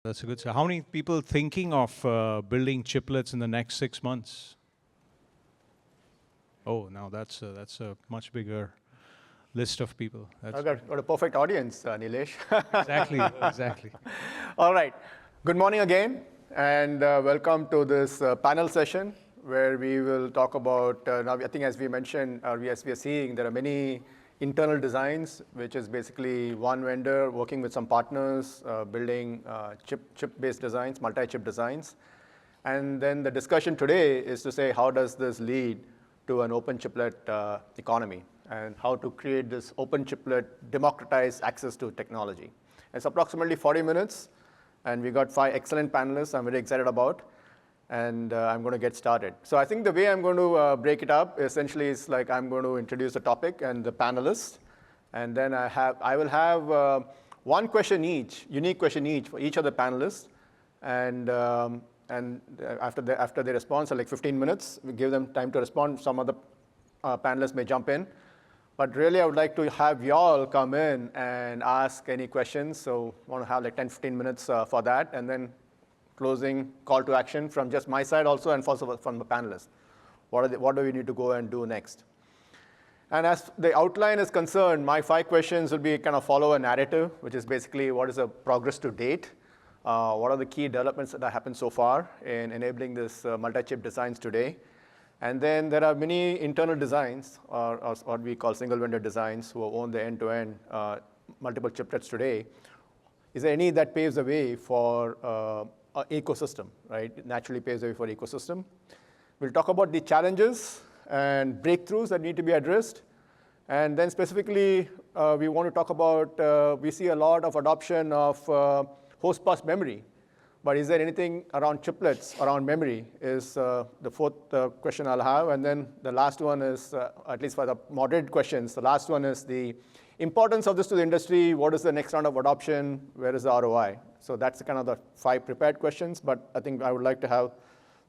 That's a good start. How many people thinking of building chiplets in the next 6 months? Oh, now that's a much bigger list of people. I've got a perfect audience, Nilesh. Exactly, exactly. All right. Good morning again, and welcome to this panel session where we will talk about, now I think as we mentioned, as we are seeing, there are many internal designs, which is basically one vendor working with some partners, building chip-based designs, multi-chip designs. And then the discussion today is to say, how does this lead to an open chiplet economy, and how to create this open chiplet, democratize access to technology. It's approximately 40 minutes, and we got 5 excellent panelists I'm very excited about, and I'm going to get started. So I think the way I'm going to break it up essentially is like I'm going to introduce the topic and the panelists, and then I will have one question each, unique question each for each of the panelists, and after they respond, so like 15 minutes, we give them time to respond. Some of the panelists may jump in. But really, I would like to have y'all come in and ask any questions. So I want to have like 10, 15 minutes for that. And then closing call to action from just my side also, and also from the panelists. What do we need to go and do next? And as the outline is concerned, my 5 questions will be kind of follow a narrative, which is basically what is the progress to date? What are the key developments that have happened so far in enabling this multi-chip designs today? And then there are many internal designs, or what we call single vendor designs, who own the end-to-end multiple chiplets today. Is there any that paves the way for an ecosystem, right? It naturally paves the way for ecosystem. We'll talk about the challenges and breakthroughs that need to be addressed. And then specifically, we want to talk about, we see a lot of adoption of host bus memory. But is there anything around chiplets, around memory, is the 4th question I'll have. And then the last one is, at least for the moderate questions, the last one is the importance of this to the industry. What is the next round of adoption? Where is the ROI? So that's kind of the 5 prepared questions. But I think I would like to have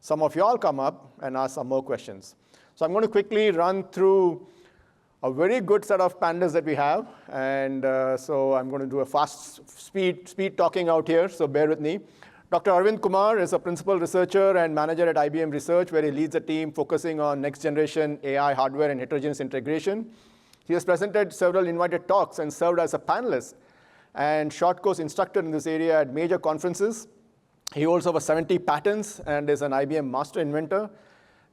some of y'all come up and ask some more questions. So I'm going to quickly run through a very good set of panelists that we have. And so I'm going to do a fast speed talking out here, so bear with me. Dr. Arvind Kumar is a principal researcher and manager at IBM Research, where he leads a team focusing on next-generation AI hardware and heterogeneous integration. He has presented several invited talks and served as a panelist and short course instructor in this area at major conferences. He holds over 70 patents and is an IBM master inventor.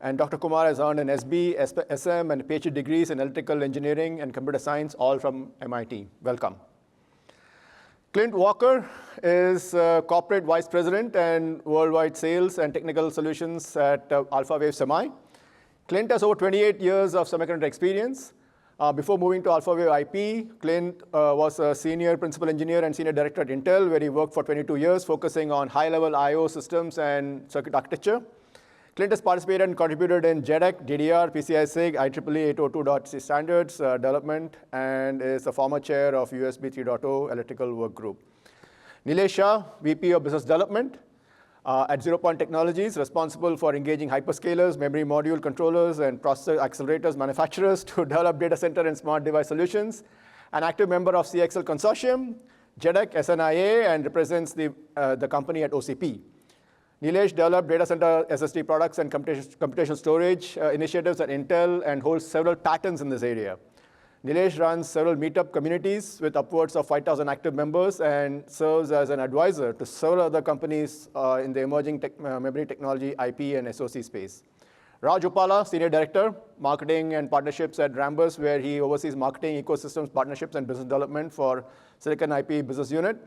And Dr. Kumar has earned an SB, SM, and PhD degrees in electrical engineering and computer science, all from MIT. Welcome. Clint Walker is Corporate Vice President and Worldwide Sales and Technical Solutions at Alphawave Semi. Clint has over 28 years of semiconductor experience. Before moving to Alphawave IP, Clint was a senior principal engineer and senior director at Intel, where he worked for 22 years, focusing on high-level I/O systems and circuit architecture. Clint has participated and contributed in JEDEC, DDR, PCI SIG, IEEE 802.c standards development, and is a former chair of USB 3.0 electrical work group. Nilesh Shah, VP of Business Development at Zeropoint Technologies, responsible for engaging hyperscalers, memory module controllers, and processor accelerators manufacturers to develop data center and smart device solutions. An active member of CXL Consortium, JEDEC, SNIA, and represents the company at OCP. Nilesh developed data center SSD products and computational storage initiatives at Intel and holds several patents in this area. Nilesh runs several meetup communities with upwards of 5,000 active members and serves as an advisor to several other companies in the emerging memory technology, IP, and SoC space. Raj Uppala, Senior Director, Marketing and Partnerships at Rambus, where he oversees marketing, ecosystems, partnerships, and business development for Silicon IP Business Unit.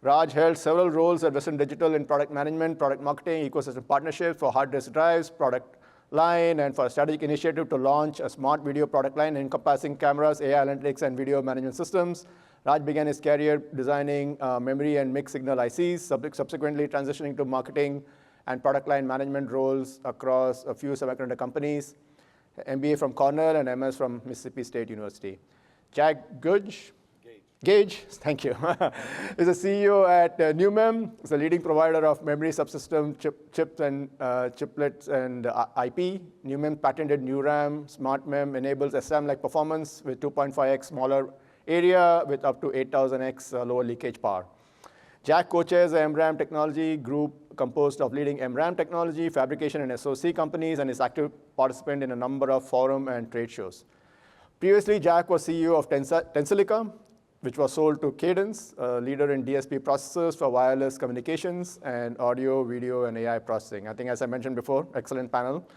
Raj held several roles at Western Digital in product management, product marketing, ecosystem partnerships for hard disk drives, product line, and for a strategic initiative to launch a smart video product line encompassing cameras, AI analytics, and video management systems. Raj began his career designing memory and mixed signal ICs, subsequently transitioning to marketing and product line management roles across a few semiconductor companies, MBA from Cornell and MS from Mississippi State University. Guedj, thank you, is a CEO at Numem. It's a leading provider of memory subsystem, chips, and chiplets and IP. Numem patented NuRAM SmartMem enables SRAM-like performance with 2.5x smaller area with up to 8,000x lower leakage power. Jack co-chairs the MRAM technology group composed of leading MRAM technology, fabrication, and SoC companies, and is active participant in a number of forum and trade shows. Previously, Jack was CEO of Tensilica, which was sold to Cadence, a leader in DSP processors for wireless communications and audio, video, and AI processing. I think, as I mentioned before, excellent panel.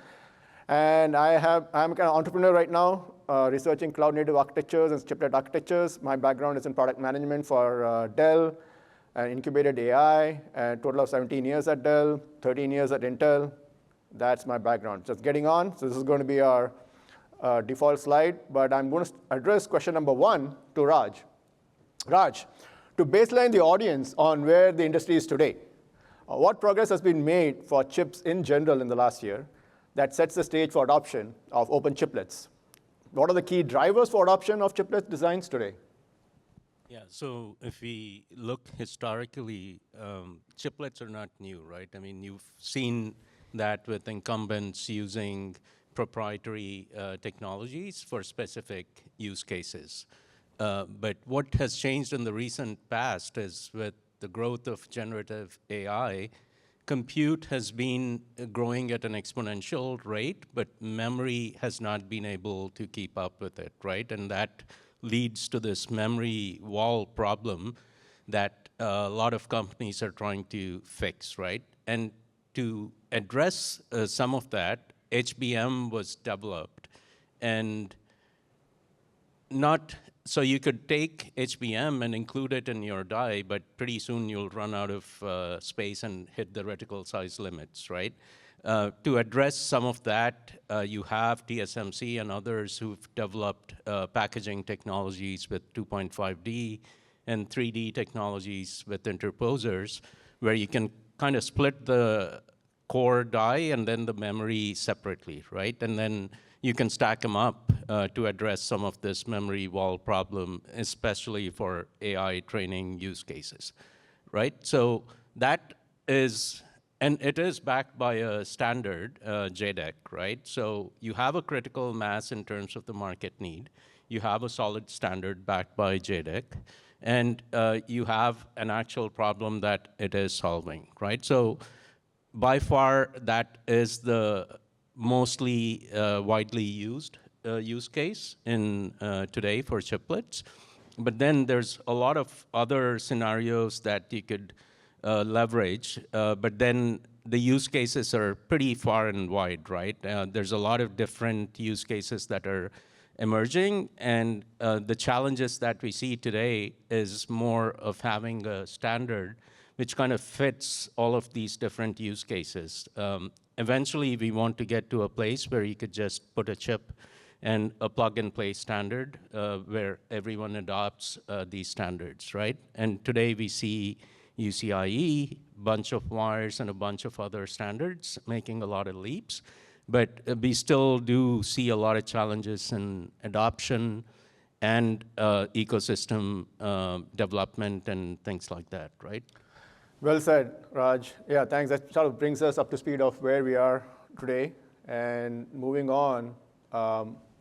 And I'm a kind of entrepreneur right now, researching cloud-native architectures and chiplet architectures. My background is in product management for Dell, and incubated AI, a total of 17 years at Dell, 13 years at Intel. That's my background. Just getting on. So this is going to be our default slide, but I'm going to address question number 1 to Raj. Raj, to baseline the audience on where the industry is today, what progress has been made for chips in general in the last year that sets the stage for adoption of open chiplets? What are the key drivers for adoption of chiplet designs today? Yeah, so if we look historically, chiplets are not new, right? I mean, you've seen that with incumbents using proprietary technologies for specific use cases. But what has changed in the recent past is with the growth of generative AI, compute has been growing at an exponential rate, but memory has not been able to keep up with it, right? And that leads to this memory wall problem that a lot of companies are trying to fix, right? And to address some of that, HBM was developed. And so you could take HBM and include it in your die, but pretty soon you'll run out of space and hit the reticle size limits, right? To address some of that, you have TSMC and others who've developed packaging technologies with 2.5D and 3D technologies with interposers, where you can kind of split the core die and then the memory separately, right? And then you can stack them up to address some of this memory wall problem, especially for AI training use cases, right? So that is, and it is backed by a standard, JEDEC, right? So you have a critical mass in terms of the market need. You have a solid standard backed by JEDEC, and you have an actual problem that it is solving, right? So by far, that is the mostly widely used use case in today for chiplets. But then there's a lot of other scenarios that you could leverage, but then the use cases are pretty far and wide, right? There's a lot of different use cases that are emerging, and the challenges that we see today is more of having a standard which kind of fits all of these different use cases. Eventually, we want to get to a place where you could just put a chip and a plug-and-play standard where everyone adopts these standards, right? And today we see UCIe, bunch of wires, and a bunch of other standards making a lot of leaps. But we still do see a lot of challenges in adoption and ecosystem development and things like that, right? Well said, Raj. Yeah, thanks. That sort of brings us up to speed of where we are today. And moving on,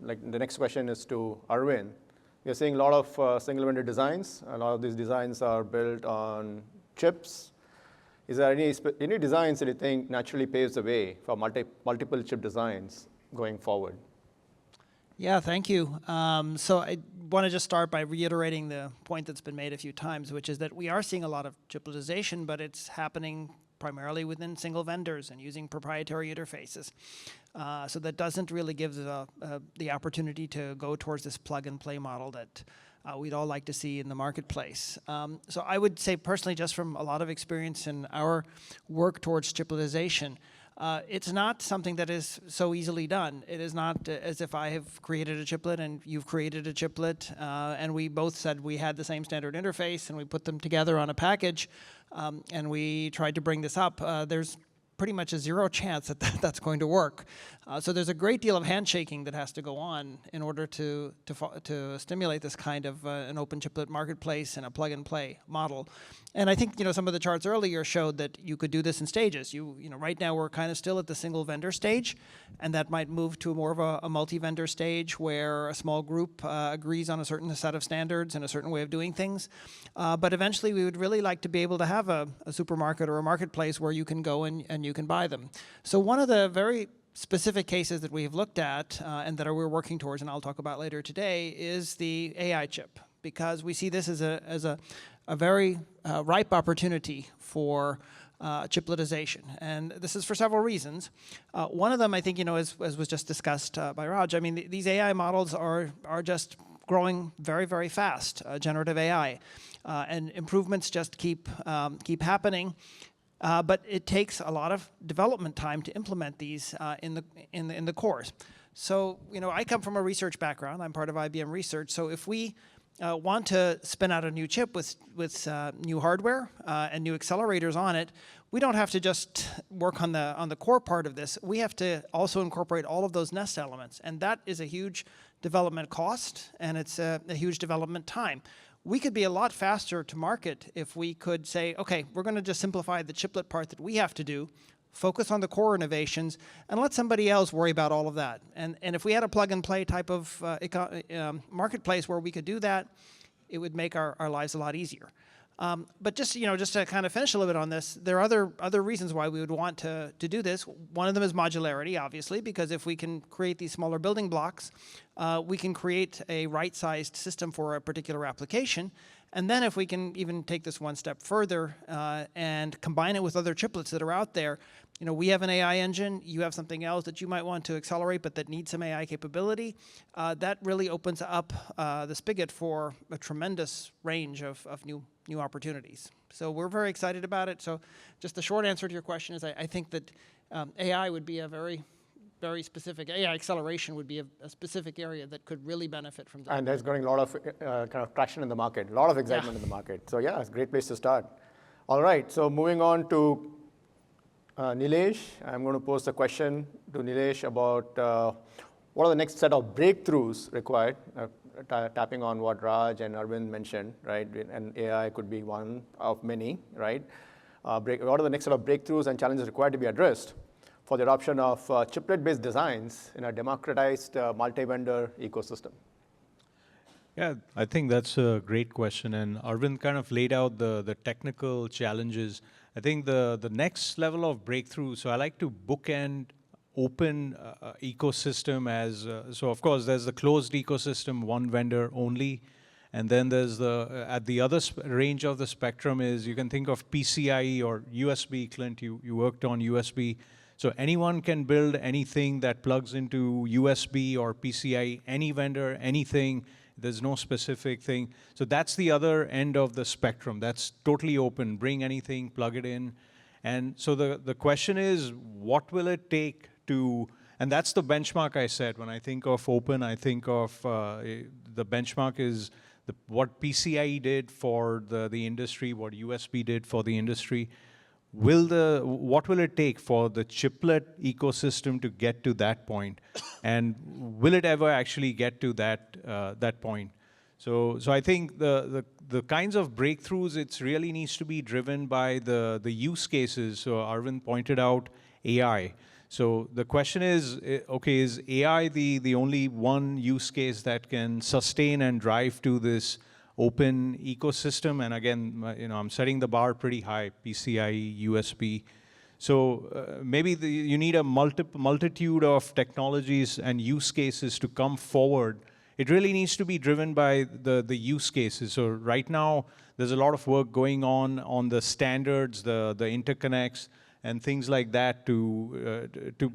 like the next question is to Arvind. We are seeing a lot of single-vendor designs. A lot of these designs are built on chips. Is there any designs that you think naturally paves the way for multiple chip designs going forward? Yeah, thank you. So I want to just start by reiterating the point that's been made a few times, which is that we are seeing a lot of chipletization, but it's happening primarily within single vendors and using proprietary interfaces. So that doesn't really give the opportunity to go towards this plug-and-play model that we'd all like to see in the marketplace. So I would say personally, just from a lot of experience in our work towards chipletization, it's not something that is so easily done. It is not as if I have created a chiplet and you've created a chiplet, and we both said we had the same standard interface and we put them together on a package, and we tried to bring this up. There's pretty much a zero chance that that's going to work. So there's a great deal of handshaking that has to go on in order to stimulate this kind of an open chiplet marketplace and a plug-and-play model. And I think some of the charts earlier showed that you could do this in stages. Right now we're kind of still at the single vendor stage, and that might move to more of a multi-vendor stage where a small group agrees on a certain set of standards and a certain way of doing things. But eventually we would really like to be able to have a supermarket or a marketplace where you can go and you can buy them. So one of the very specific cases that we've looked at and that we're working towards, and I'll talk about later today, is the AI chip, because we see this as a very ripe opportunity for chipletization, and this is for several reasons. One of them, I think, as was just discussed by Raj, I mean, these AI models are just growing very, very fast, generative AI, and improvements just keep happening. But it takes a lot of development time to implement these in the cores. So I come from a research background. I'm part of IBM Research. So if we want to spin out a new chip with new hardware and new accelerators on it, we don't have to just work on the core part of this. We have to also incorporate all of those nest elements, and that is a huge development cost, and it's a huge development time. We could be a lot faster to market if we could say, okay, we're going to just simplify the chiplet part that we have to do, focus on the core innovations, and let somebody else worry about all of that. And if we had a plug-and-play type of marketplace where we could do that, it would make our lives a lot easier. But just to kind of finish a little bit on this, there are other reasons why we would want to do this. One of them is modularity, obviously, because if we can create these smaller building blocks, we can create a right-sized system for a particular application. And then if we can even take this one step further and combine it with other chiplets that are out there, we have an AI engine, you have something else that you might want to accelerate but that needs some AI capability, that really opens up the spigot for a tremendous range of new opportunities. So we're very excited about it. So just the short answer to your question is I think that AI would be a very, very specific, AI acceleration would be a specific area that could really benefit from that. And there's getting a lot of kind of traction in the market, a lot of excitement in the market. So yeah, it's a great place to start. All right, so moving on to Nilesh. I'm going to pose a question to Nilesh about what are the next set of breakthroughs required, tapping on what Raj and Arvind mentioned, right? And AI could be one of many, right? What are the next set of breakthroughs and challenges required to be addressed for the adoption of chiplet-based designs in a democratized multi-vendor ecosystem? Yeah, I think that's a great question, and Arvind kind of laid out the technical challenges. I think the next level of breakthrough, so I like to bookend open ecosystem as, so of course there's the closed ecosystem, one vendor only, and then there's at the other range of the spectrum is, you can think of PCIe or USB. Clint, you worked on USB. So anyone can build anything that plugs into USB or PCIe, any vendor, anything. There's no specific thing. So that's the other end of the spectrum. That's totally open. Bring anything, plug it in. And so the question is, what will it take to, and that's the benchmark I said. When I think of open, I think of the benchmark is what PCIe did for the industry, what USB did for the industry. What will it take for the chiplet ecosystem to get to that point? And will it ever actually get to that point? So I think the kinds of breakthroughs, it really needs to be driven by the use cases. So Arvind pointed out AI. So the question is, okay, is AI the only one use case that can sustain and drive to this open ecosystem? And again, I'm setting the bar pretty high, PCIe, USB. So maybe you need a multitude of technologies and use cases to come forward. It really needs to be driven by the use cases. So right now, there's a lot of work going on the standards, the interconnects, and things like that to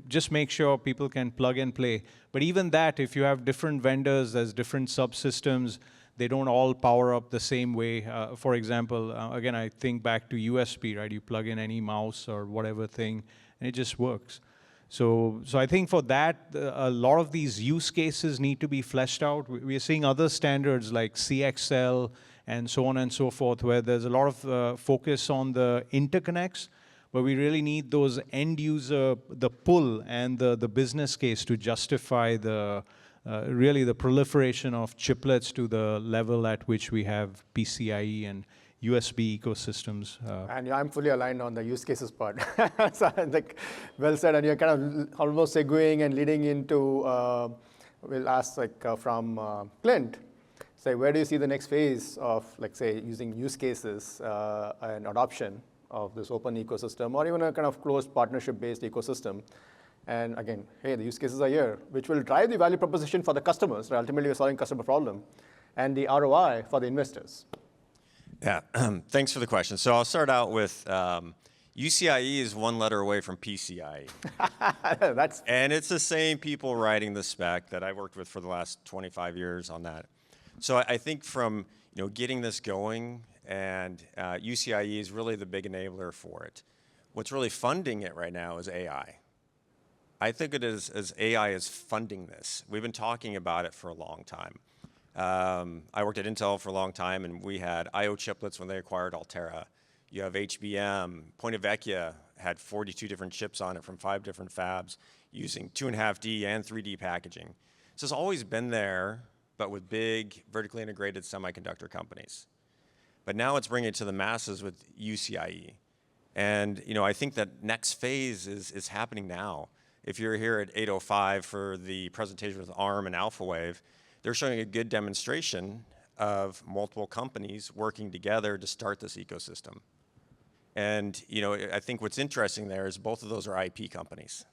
just make sure people can plug and play. But even that, if you have different vendors, there's different subsystems, they don't all power up the same way. For example, again, I think back to USB, right? You plug in any mouse or whatever thing, and it just works. So I think for that, a lot of these use cases need to be fleshed out. We are seeing other standards like CXL and so on and so forth, where there's a lot of focus on the interconnects, but we really need those end user, the pull and the business case to justify the really the proliferation of chiplets to the level at which we have PCIe and USB ecosystems. And I'm fully aligned on the use cases part. So like, well said, and you're kind of almost segueing and leading into, we'll ask from Clint, say, where do you see the next phase of, like, say, using use cases and adoption of this open ecosystem, or even a kind of closed partnership-based ecosystem? And again, hey, the use cases are here, which will drive the value proposition for the customers. Right? Ultimately, we're solving customer problem, and the ROI for the investors. Yeah, thanks for the question. So I'll start out with UCIe is one letter away from PCIe. And it's the same people writing the spec that I worked with for the last 25 years on that. So I think from getting this going, and UCIe is really the big enabler for it. What's really funding it right now is AI. I think it is as AI is funding this. We've been talking about it for a long time. I worked at Intel for a long time, and we had I/O chiplets when they acquired Altera. You have HBM. Point Vecchia had 42 different chips on it from 5 different fabs using 2.5D and 3D packaging. So it's always been there, but with big, vertically integrated semiconductor companies. But now it's bringing it to the masses with UCIe. And I think that next phase is happening now. If you're here at 8:05 for the presentation with ARM and Alphawave, they're showing a good demonstration of multiple companies working together to start this ecosystem. And I think what's interesting there is both of those are IP companies.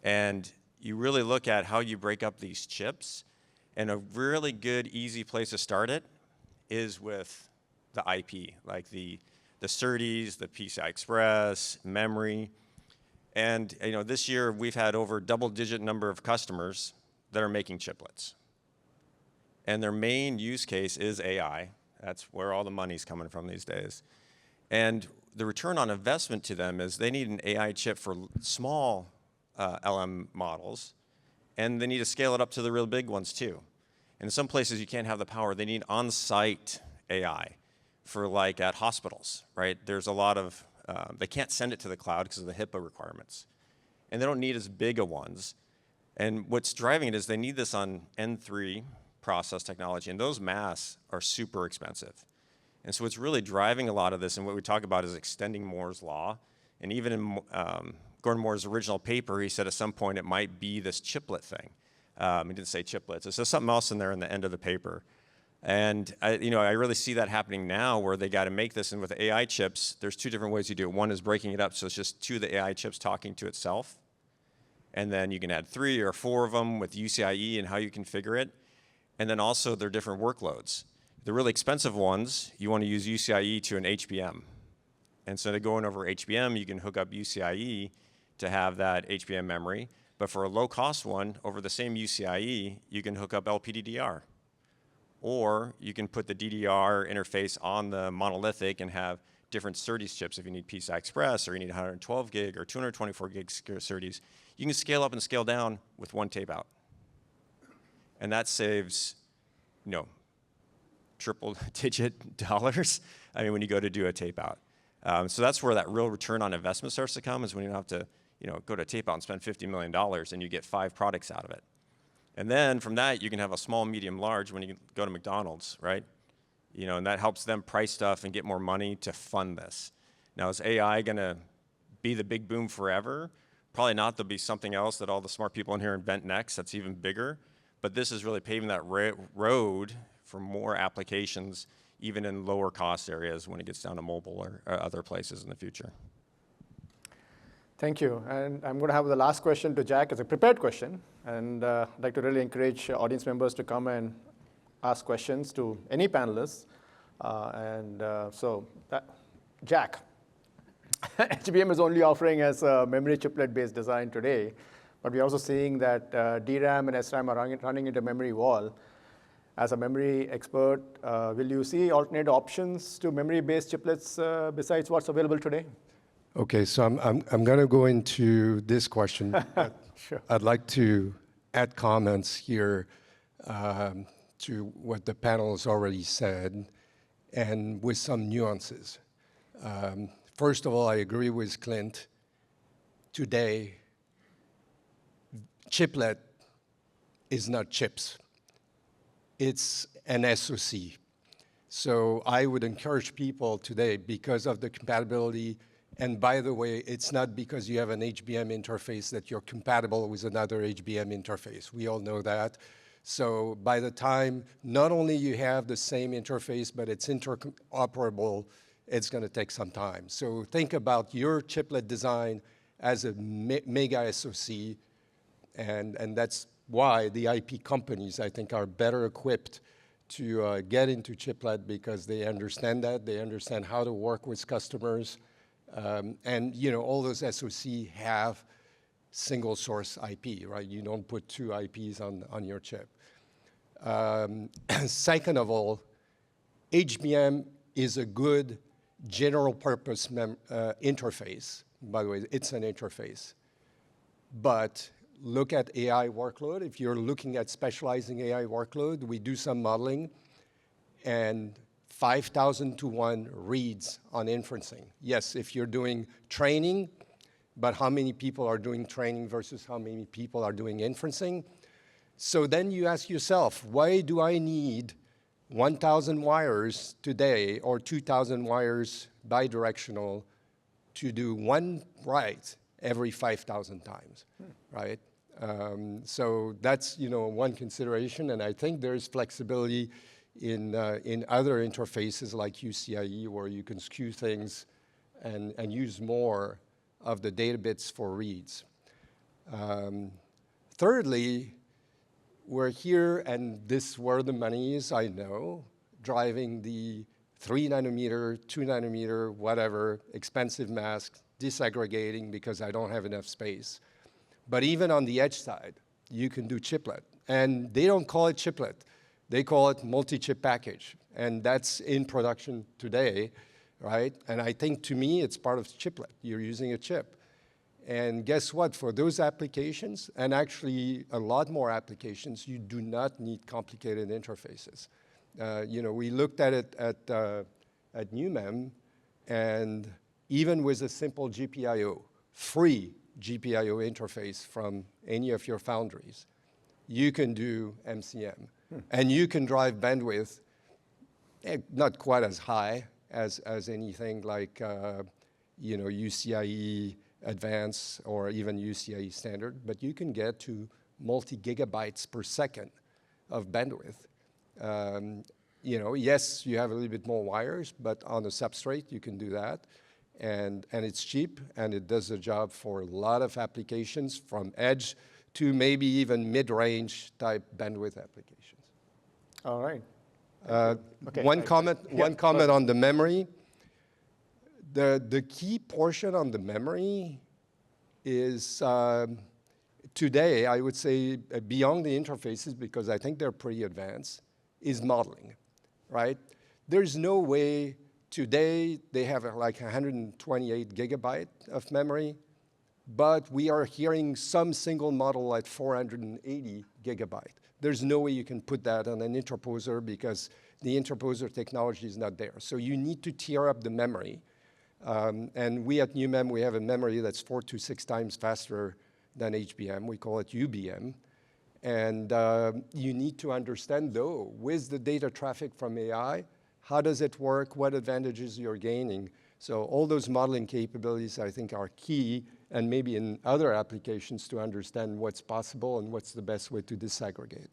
And you really look at how you break up these chips, and a really good, easy place to start it is with the IP, like the SerDes, the PCI Express, memory. And this year we've had over double-digit number of customers that are making chiplets. And their main use case is AI. That's where all the money's coming from these days. And the return on investment to them is they need an AI chip for small LM models, and they need to scale it up to the real big ones too. And in some places you can't have the power. They need on-site AI for like at hospitals, right? There's a lot of, they can't send it to the cloud because of the HIPAA requirements. And they don't need as big a ones. And what's driving it is they need this on N3 process technology, and those masks are super expensive. And so what's really driving a lot of this, and what we talk about is extending Moore's law. And even in Gordon Moore's original paper, he said at some point it might be this chiplet thing. He didn't say chiplets. It says something else in there in the end of the paper. And I really see that happening now, where they got to make this. And with AI chips, there's 2 different ways you do it. One is breaking it up, so it's just 2 of the AI chips talking to itself. And then you can add 3 or 4 of them with UCIe and how you configure it. And then also they're different workloads. The really expensive ones, you want to use UCIe to an HBM. And so to going over HBM, you can hook up UCIe to have that HBM memory. But for a low-cost one, over the same UCIe, you can hook up LPDDR. Or you can put the DDR interface on the monolithic and have different SerDes chips if you need PCI Express, or you need 112 gig or 224 gig SerDes. You can scale up and scale down with 1 tape out. And that saves, triple-digit dollars. I mean, when you go to do a tape out. So that's where that real return on investment starts to come, is when you don't have to, go to tape out and spend $50 million and you get 5 products out of it. And then from that, you can have a small, medium, large when you go to McDonald's, right? And that helps them price stuff and get more money to fund this. Now, is AI going to be the big boom forever? Probably not. There'll be something else that all the smart people in here invent next that's even bigger. But this is really paving that road for more applications, even in lower cost areas when it gets down to mobile or other places in the future. Thank you. And I'm going to have the last question to Jack as a prepared question. And I'd like to really encourage audience members to come and ask questions to any panelists. Jack, HBM is only offering us a memory chiplet-based design today. But we're also seeing that DRAM and SRAM are running into memory wall. As a memory expert, will you see alternate options to memory-based chiplets besides what's available today? Okay, so I'm going to go into this question. Sure. I'd like to add comments here to what the panel has already said, and with some nuances. First of all, I agree with Clint. Today, chiplet is not chips. It's an SoC. So I would encourage people today, because of the compatibility, and by the way, it's not because you have an HBM interface that you're compatible with another HBM interface. We all know that. So by the time not only you have the same interface, but it's interoperable, it's going to take some time. So think about your chiplet design as a mega SoC, and that's why the IP companies, I think, are better equipped to get into chiplet, because they understand that, they understand how to work with customers, and all those SoC have single source IP, right? You don't put two IPs on your chip. Second of all, HBM is a good general purpose interface. By the way, it's an interface. But look at AI workload. If you're looking at specializing AI workload, we do some modeling, and 5,000 to 1 reads on inferencing. Yes, if you're doing training, but how many people are doing training versus how many people are doing inferencing? So then you ask yourself, why do I need 1,000 wires today or 2,000 wires bidirectional to do one write every 5,000 times, right? So that's one consideration, and I think there's flexibility in other interfaces like UCIe, where you can skew things and use more of the data bits for reads. Thirdly, we're here, and this is where the money is, I know, driving the 3 nanometer, 2 nanometer, whatever, expensive masks, disaggregating because I don't have enough space. But even on the edge side, you can do chiplet. And they don't call it chiplet. They call it multi-chip package. And that's in production today, right? And I think, to me, it's part of chiplet. You're using a chip. And guess what? For those applications, and actually a lot more applications, you do not need complicated interfaces. We looked at it at Numem, and even with a simple GPIO, free GPIO interface from any of your foundries, you can do MCM. And you can drive bandwidth, not quite as high as anything like UCIe Advanced or even UCIe Standard, but you can get to multi-gigabytes per second of bandwidth. Yes, you have a little bit more wires, but on a substrate, you can do that. And it's cheap, and it does the job for a lot of applications, from edge to maybe even mid-range type bandwidth applications. All right. Okay. One comment on the memory. The key portion on the memory is today, I would say, beyond the interfaces, because I think they're pretty advanced, is modeling, right? There's no way today they have like 128 gigabyte of memory, but we are hearing some single model at 480 gigabyte. There's no way you can put that on an interposer because the interposer technology is not there. So you need to tier up the memory. And we at Numem, we have a memory that's 4 to 6 times faster than HBM. We call it UBM. And you need to understand, though, with the data traffic from AI, how does it work, what advantages you're gaining. So all those modeling capabilities, I think, are key, and maybe in other applications to understand what's possible and what's the best way to disaggregate.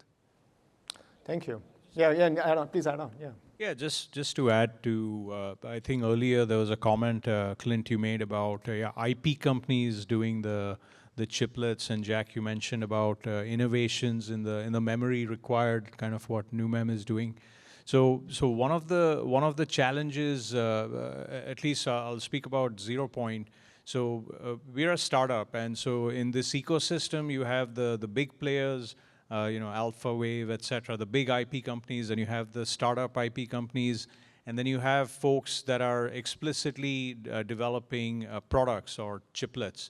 Thank you. Yeah, please add on, yeah. Yeah, just to add to, I think earlier there was a comment, Clint, you made about IP companies doing the chiplets, and Jack, you mentioned about innovations in the memory required, kind of what Numem is doing. So one of the challenges, at least I'll speak about Zeropoint. So we're a startup, and so in this ecosystem you have the big players. Alphawave, et cetera, the big IP companies, and you have the startup IP companies, and then you have folks that are explicitly developing products or chiplets.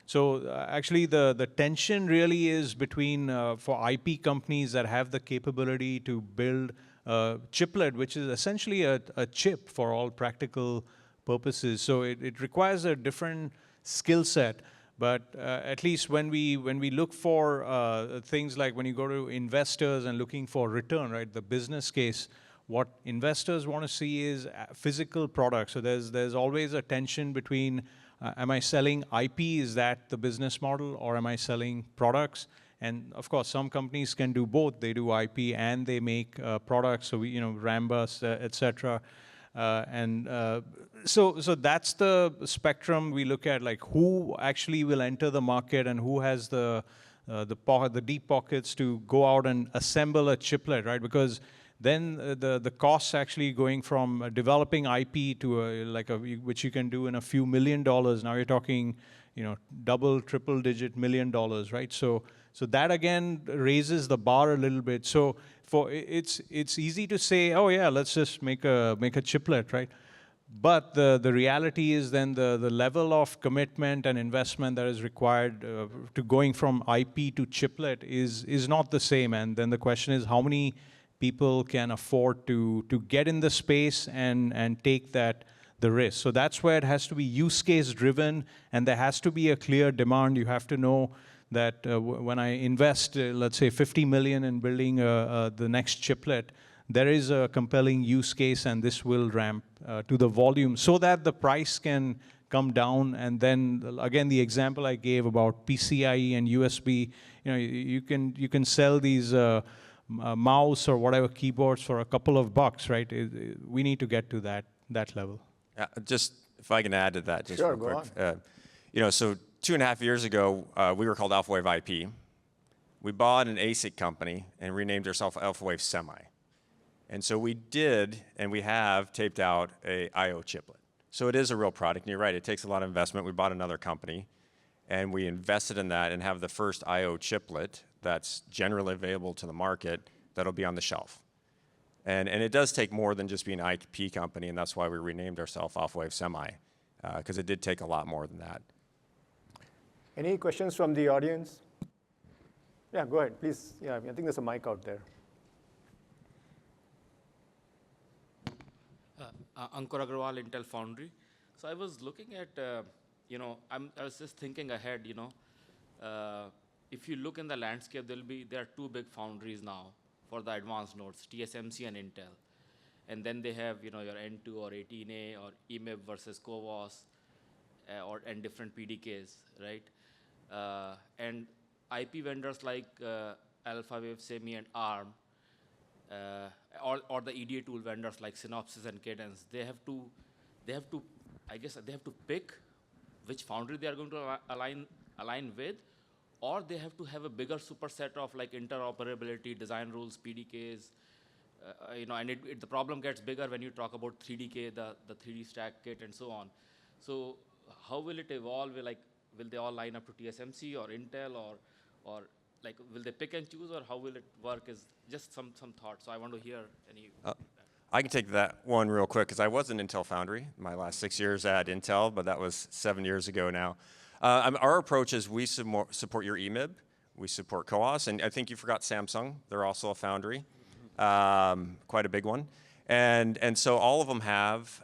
So actually the tension really is between, for IP companies that have the capability to build a chiplet, which is essentially a chip for all practical purposes. So it requires a different skill set. But at least when we look for things like when you go to investors and looking for return, right, the business case, what investors want to see is physical products. So there's always a tension between am I selling IP, is that the business model, or am I selling products? And of course, some companies can do both. They do IP and they make products. So we, Rambus, et cetera. So that's the spectrum we look at, like who actually will enter the market and who has the deep pockets to go out and assemble a chiplet, right? Because then the costs actually going from developing IP to which you can do in a few $1 million. Now you're talking, double, triple digit $1 million, right? So that again raises the bar a little bit. So it's easy to say, oh yeah, let's just make a chiplet, right? But the reality is then the level of commitment and investment that is required to going from IP to chiplet is not the same. And then the question is how many people can afford to get in the space and take the risk. So that's where it has to be use case driven, and there has to be a clear demand. You have to know that when I invest, let's say 50 million in building the next chiplet, there is a compelling use case, and this will ramp to the volume so that the price can come down. And then again, the example I gave about PCIe and USB, you can sell these mouse or whatever keyboards for a couple of bucks, right? We need to get to that level. Just if I can add to that, just sure, real quick. Go on. So 2.5 years ago, we were called Alphawave IP. We bought an ASIC company and renamed ourselves Alphawave Semi. And so we did, and we have taped out a I/O chiplet. So it is a real product, and you're right, it takes a lot of investment. We bought another company, and we invested in that and have the first I/O chiplet that's generally available to the market that'll be on the shelf. And it does take more than just being an IP company, and that's why we renamed ourselves Alphawave Semi, because it did take a lot more than that. Any questions from the audience? Yeah, go ahead, please. Yeah, I think there's a mic out there. Ankur Agrawal, Intel Foundry. So I was looking at, I was just thinking ahead, if you look in the landscape, there are two big foundries now for the advanced nodes, TSMC and Intel. And then they have, your N2 or 18A or EMIB versus CoWoS and different PDKs, right? And IP vendors like Alphawave, Semi, and ARM, or the EDA tool vendors like Synopsys and Cadence, they have to pick which foundry they are going to align with, or they have to have a bigger superset of like interoperability, design rules, PDKs, and the problem gets bigger when you talk about 3DK, the 3D stack kit, and so on. So how will it evolve? Will they all line up to TSMC or Intel, or like will they pick and choose, or how will it work? Is just some thoughts. So I want to hear any. I can take that one real quick because I was in Intel Foundry my last 6 years at Intel, but that was 7 years ago now. Our approach is we support your EMIB, we support CoWoS, and I think you forgot Samsung. They're also a foundry, quite a big one. And so all of them have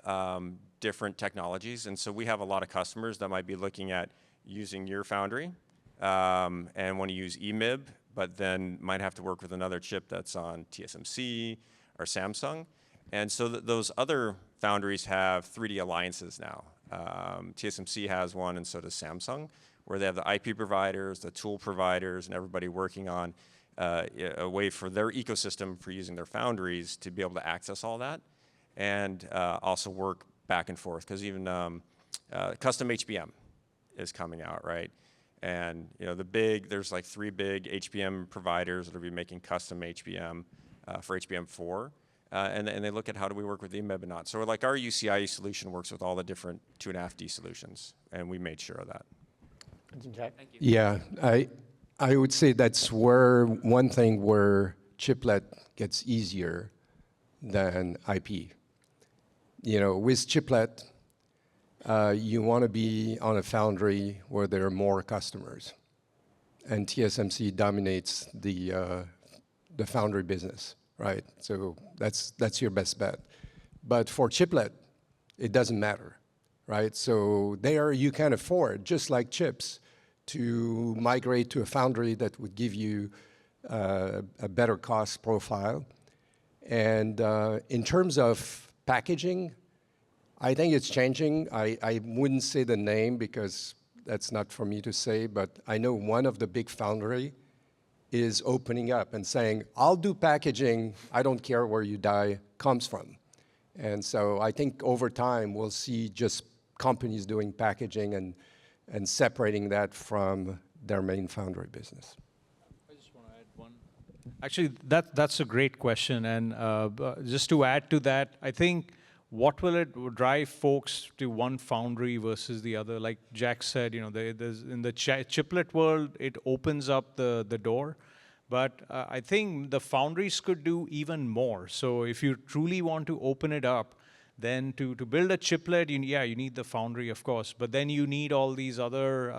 different technologies, and so we have a lot of customers that might be looking at using your foundry and want to use EMIB, but then might have to work with another chip that's on TSMC or Samsung. And so those other foundries have 3D alliances now. TSMC has one, and so does Samsung, where they have the IP providers, the tool providers, and everybody working on a way for their ecosystem for using their foundries to be able to access all that, and also work back and forth, because even custom HBM is coming out, right? And there's like 3 big HBM providers that will be making custom HBM for HBM4. And they look at how do we work with EMIB and not. So like our UCIe solution works with all the different 2.5D solutions, and we made sure of that. Thank you. Yeah, I would say that's one thing where chiplet gets easier than IP. With chiplet, you want to be on a foundry where there are more customers, and TSMC dominates the foundry business, right? So that's your best bet. But for chiplet, it doesn't matter. right? So there you can afford, just like chips, to migrate to a foundry that would give you a better cost profile. And in terms of packaging, I think it's changing. I wouldn't say the name because that's not for me to say, but I know one of the big foundry is opening up and saying, I'll do packaging, I don't care where your die comes from. And so I think over time we'll see just companies doing packaging and separating that from their main foundry business. I just want to add one. Actually, that's a great question. And just to add to that, I think what will it drive folks to one foundry versus the other? Like Jack said, you know, there's in the chiplet world, it opens up the door. But I think the foundries could do even more. So if you truly want to open it up, then to build a chiplet, you need the foundry, of course, but then you need all these other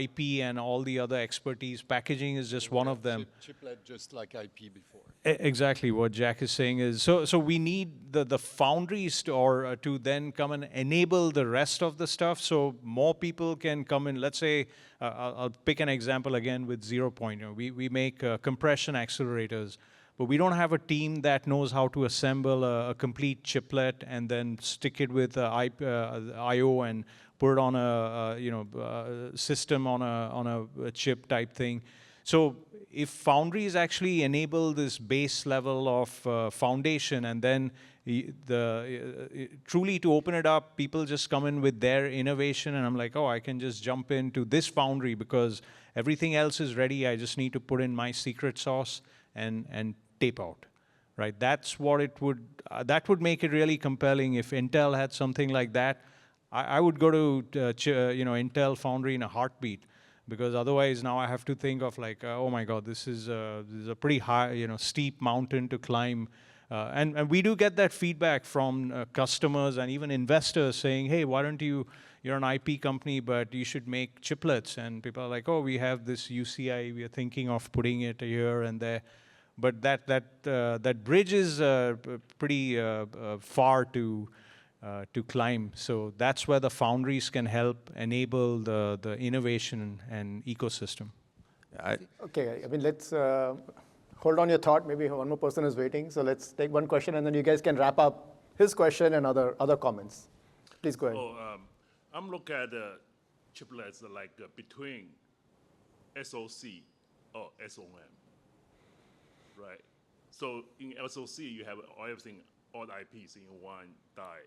IP and all the other expertise. Packaging is just one of them. Chiplet just like IP before. Exactly what Jack is saying is, so we need the foundries to then come and enable the rest of the stuff so more people can come in. Let's say, I'll pick an example again with Zeropoint. You know, we make compression accelerators. But we don't have a team that knows how to assemble a complete chiplet and then stick it with I/O and put it on a system on a chip type thing. So if foundries actually enable this base level of foundation, and then truly to open it up, people just come in with their innovation, and I'm like, oh, I can just jump into this foundry because everything else is ready. I just need to put in my secret sauce and tape out, right? That's what it would, that would make it really compelling. If Intel had something like that, I would go to Intel Foundry in a heartbeat, because otherwise now I have to think of like, oh my God, this is a pretty high, steep mountain to climb. And we do get that feedback from customers and even investors saying, hey, why don't you're an IP company, but you should make chiplets. And people are like, oh, we have this UCI, we are thinking of putting it here and there. But that bridge is pretty far to climb. So that's where the foundries can help enable the innovation and ecosystem. Okay, I mean, let's hold on your thought. Maybe one more person is waiting. So let's take one question, and then you guys can wrap up his question and other comments. Please go ahead. I'm looking at chiplets like between SoC or SOM. Right. So in SoC, you have everything, all the IPs in one die.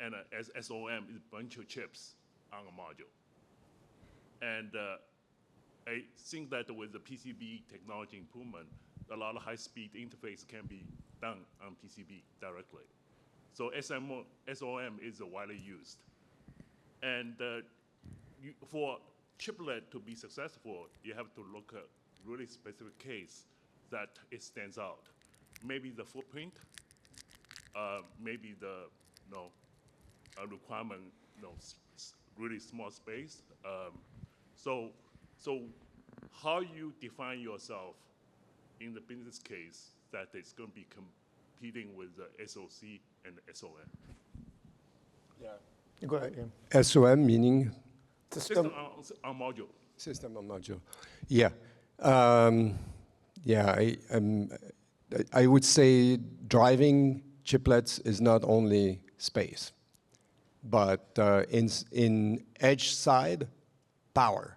And as SOM is a bunch of chips on a module. And I think that with the PCB technology improvement, a lot of high-speed interface can be done on PCB directly. So SOM is widely used. And for chiplet to be successful, you have to look at really specific case that it stands out. Maybe the footprint, maybe the requirement, really small space. So how you define yourself in the business case that it's going to be competing with the SoC and the SOM? Yeah. Go ahead. Yeah. SOM meaning? System on module. System on module. Yeah. I would say driving chiplets is not only space, but in edge side, power.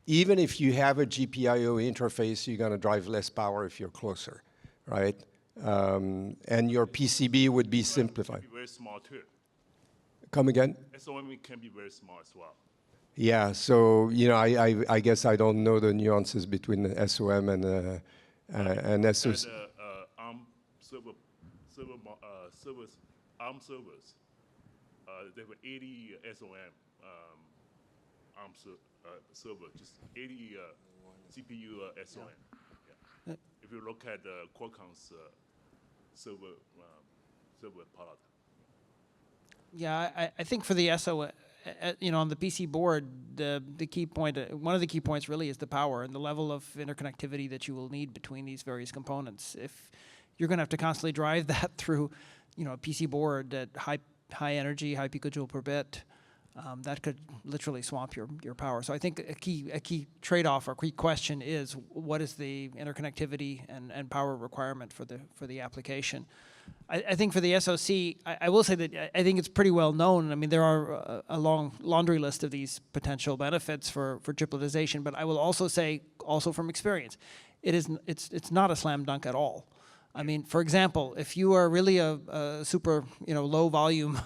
Even if you have a GPIO interface, you're going to drive less power if you're closer, right? And your PCB would be simplified. Can be very small too. Come again? SOM can be very small as well. Yeah, so I guess I don't know the nuances between the SOM and SOC. ARM servers, they have 80 SOM ARM server, just 80 CPU SOM. Yeah. If you look at Qualcomm's server product. Yeah, I think for the SO, on the PC board, the key point, one of the key points really is the power and the level of interconnectivity that you will need between these various components. If you're going to have to constantly drive that through, a PC board at high high energy, high picojoule per bit, that could literally swamp your power. So I think a key trade-off or key question is what is the interconnectivity and power requirement for the application. I think for the SoC, I will say that I think it's pretty well known. I mean, there are a long laundry list of these potential benefits for chipletization, but I will also say, also from experience, it's not a slam dunk at all. I mean, for example, if you are really a super low volume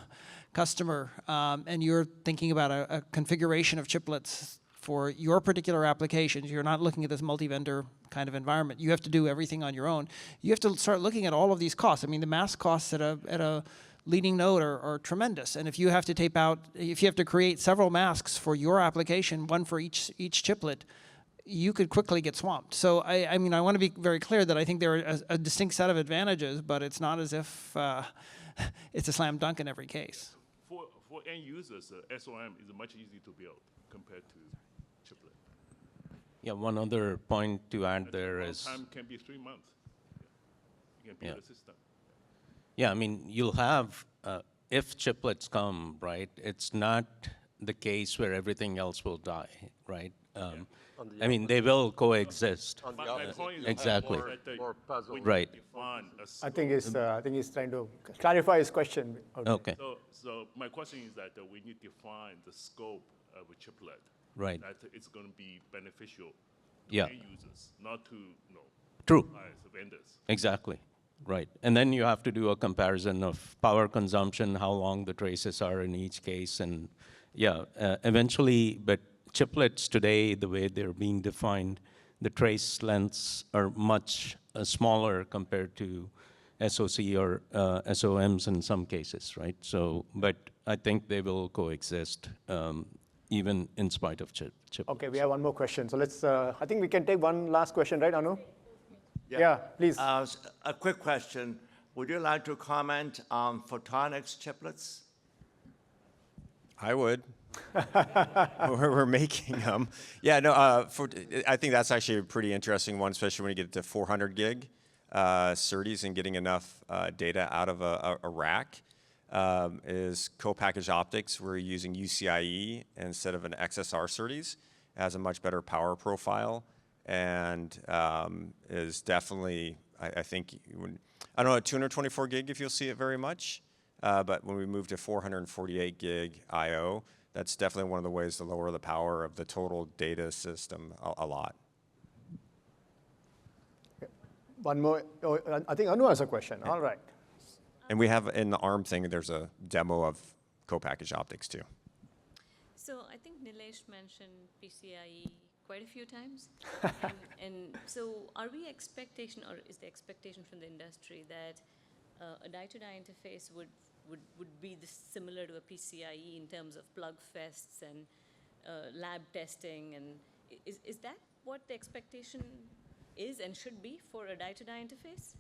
customer and you're thinking about a configuration of chiplets for your particular applications, you're not looking at this multi-vendor kind of environment. You have to do everything on your own. You have to start looking at all of these costs. I mean, the mask costs at a leading node are tremendous. And if you have to create several masks for your application, one for each chiplet, you could quickly get swamped. So I mean, I want to be very clear that I think there are a distinct set of advantages, but it's not as if it's a slam dunk in every case. For end users, SOM is much easier to build compared to chiplet. Yeah, one other point to add there is... Time can be 3 months. You can build a system. Yeah, I mean, you'll have, if chiplets come, right, it's not the case where everything else will die, right? I mean, they will coexist. On the My opposite. point is Exactly. More puzzle. Right. I think he's trying to clarify his question. Okay. So my question is that we need to define the scope of a chiplet. Right. That it's going to be beneficial to Yeah. end users, not to True. vendors. Exactly. Right. And then you have to do a comparison of power consumption, how long the traces are in each case, and yeah, eventually, but chiplets today, the way they're being defined, the trace lengths are much smaller compared to SoC or SOMs in some cases, right? So, but I think they will coexist even in spite of chiplets. Okay, we have one more question. So let's, I think we can take one last question, right, Anu? Yeah, please. A quick question. Would you like to comment on photonics chiplets? I would. We're making them. Yeah, no, I think that's actually a pretty interesting one, especially when you get to 400 gig SerDes and getting enough data out of a rack. Is co-packaged optics. We're using UCIe instead of an XSR SerDes. It has a much better power profile and is definitely, I think, I don't know, at 224 gig if you'll see it very much. But when we move to 448 gig I/O, that's definitely one of the ways to lower the power of the total data system a lot. One more. Oh, I think Anu has a question. Yeah. All right. And we have in the ARM thing, there's a demo of co-packaged optics too. So I think Nilesh mentioned PCIe quite a few times. and so are we expectation, or is the expectation from the industry that a die-to-die interface would be similar to a PCIe in terms of plug fests and lab testing, and is that what the expectation is and should be for a die-to-die interface?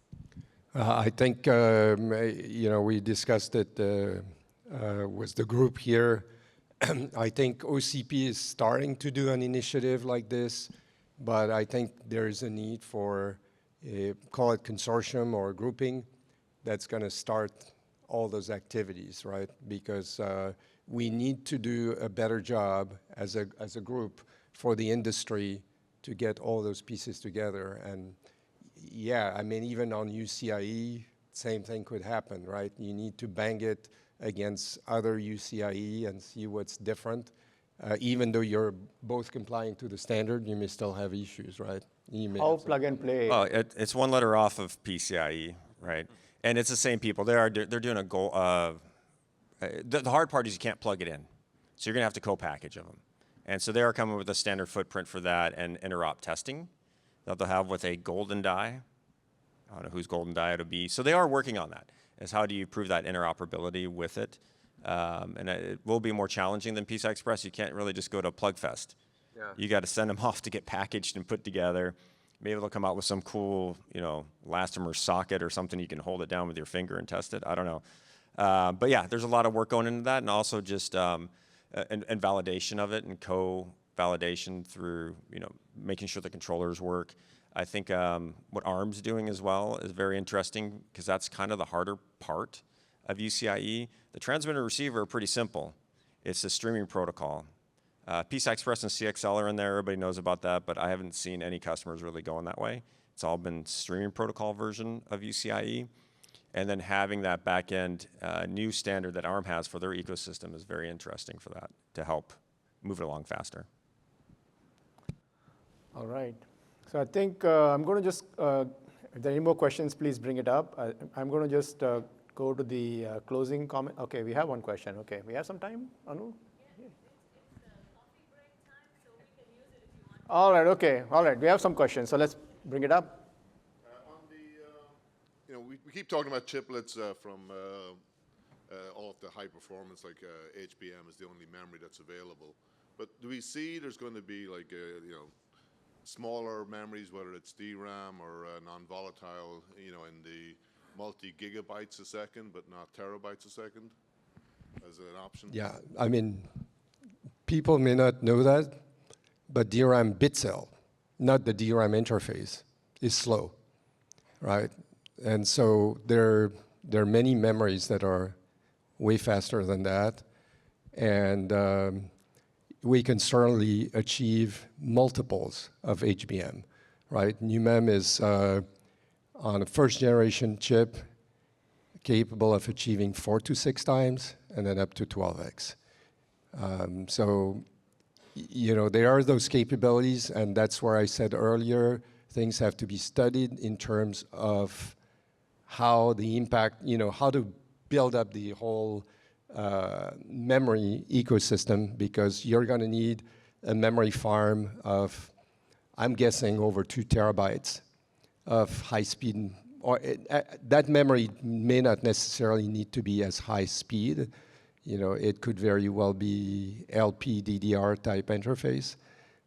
I think we discussed it with the group here. I think OCP is starting to do an initiative like this, but I think there is a need for call it consortium or grouping that's going to start all those activities, right? Because we need to do a better job as a group for the industry to get all those pieces together. And yeah, I mean, even on UCIe, same thing could happen, right? You need to bang it against other UCIe and see what's different. Even though you're both complying to the standard, you may still have issues, right? How plug and play? Well, it's one letter off of PCIe, right? And it's the same people. They're doing a goal. The hard part is you can't plug it in, so you're gonna have to co-package them. And so they are coming with a standard footprint for that and interop testing that they'll have with a golden die. I don't know whose golden die it'll be. So they are working on that. Is how do you prove that interoperability with it? And it will be more challenging than PCI Express. You can't really just go to PlugFest. Yeah. You got to send them off to get packaged and put together. Maybe they'll come out with some cool, elastomer socket or something you can hold it down with your finger and test it. I don't know. But yeah, there's a lot of work going into that, and also just and validation of it and co-validation through making sure the controllers work. I think what ARM's doing as well is very interesting because that's kind of the harder part of UCIe. The transmitter receiver are pretty simple. It's a streaming protocol. PCI Express and CXL are in there. Everybody knows about that, but I haven't seen any customers really going that way. It's all been streaming protocol version of UCIe. And then having that back-end new standard that ARM has for their ecosystem is very interesting for that, to help move it along faster. All right. So I think I'm going to just, if there are any more questions, please bring it up. I'm going to just go to the closing comment. Okay, we have one question. Okay, we have some time, Anu? All right, okay. All right, we have some questions, so let's bring it up. We keep talking about chiplets from all of the high performance, like HBM is the only memory that's available. But do we see there's going to be like, smaller memories, whether it's DRAM or non-volatile, in the multi-gigabytes a second, but not terabytes a second as an option? Yeah, I mean, people may not know that, but DRAM bit cell, not the DRAM interface, is slow, right? And so there are many memories that are way faster than that. And we can certainly achieve multiples of HBM, right? Numem is on a first generation chip capable of achieving 4 to 6 times and then up to 12x. So, there are those capabilities, and that's where I said earlier, things have to be studied in terms of how the impact, how to build up the whole memory ecosystem, because you're going to need a memory farm of, I'm guessing, over 2 terabytes of high speed. Or that memory may not necessarily need to be as high speed. It could very well be LP DDR type interface,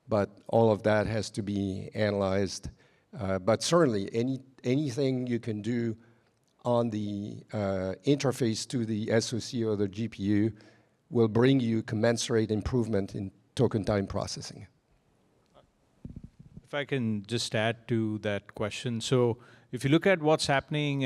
but all of that has to be analyzed. But certainly, anything you can do on the interface to the SoC or the GPU will bring you commensurate improvement in token time processing. If I can just add to that question. So if you look at what's happening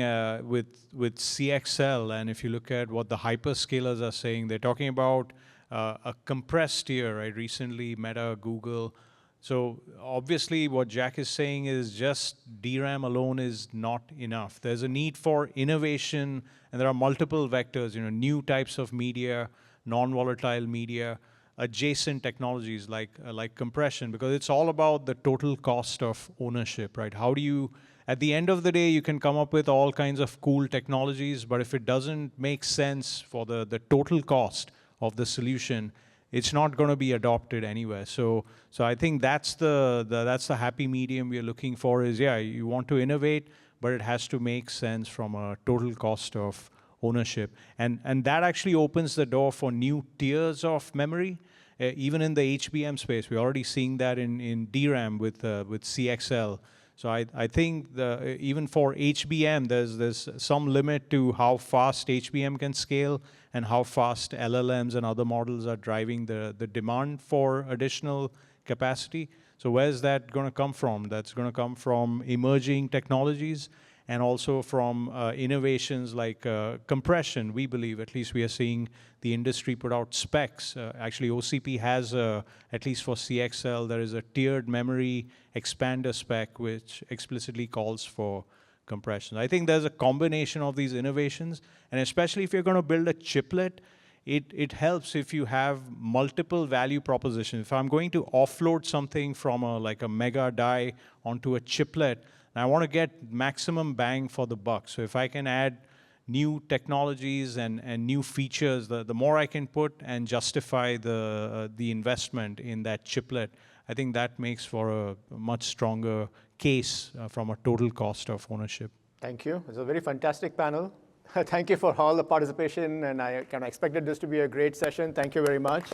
with CXL, and if you look at what the hyperscalers are saying, they're talking about a compressed tier, right? Recently, Meta, Google. So obviously what Jack is saying is just DRAM alone is not enough. There's a need for innovation, and there are multiple vectors, new types of media, non-volatile media, adjacent technologies like compression, because it's all about the total cost of ownership, right? How do you, at the end of the day, you can come up with all kinds of cool technologies, but if it doesn't make sense for the total cost of the solution, it's not going to be adopted anywhere. So I think that's the happy medium we're looking for is, you want to innovate, but it has to make sense from a total cost of ownership. And that actually opens the door for new tiers of memory, even in the HBM space. We're already seeing that in DRAM with CXL. So I think even for HBM, there's some limit to how fast HBM can scale and how fast LLMs and other models are driving the demand for additional capacity. So where's that going to come from? That's going to come from emerging technologies and also from innovations like compression. We believe, at least we are seeing the industry put out specs. Actually, OCP has, at least for CXL, there is a tiered memory expander spec which explicitly calls for compression. I think there's a combination of these innovations, and especially if you're going to build a chiplet, it helps if you have multiple value propositions. If I'm going to offload something from like a mega die onto a chiplet, and I want to get maximum bang for the buck. So if I can add new technologies and new features, the more I can put and justify the investment in that chiplet, I think that makes for a much stronger case from a total cost of ownership. Thank you. It's a very fantastic panel. Thank you for all the participation, and I kind of expected this to be a great session. Thank you very much.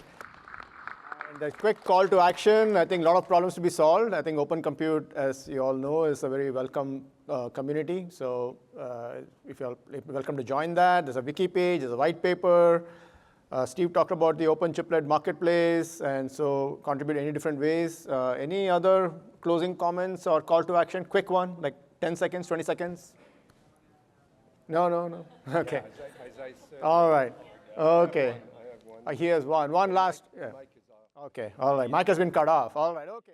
And a quick call to action. I think a lot of problems to be solved. I think Open Compute, as you all know, is a very welcome community. So if you're welcome to join that. There's a wiki page, there's a white paper. Steve talked about the Open Chiplet Marketplace, and so contribute any different ways. Any other closing comments or call to action? Quick one, like 10 seconds, 20 seconds? No, no, no. Okay. As I said, All right. Okay. I have one. Here's one. One last. Yeah. Mic is off. Okay. All right. Mic has been cut off. All right. Okay.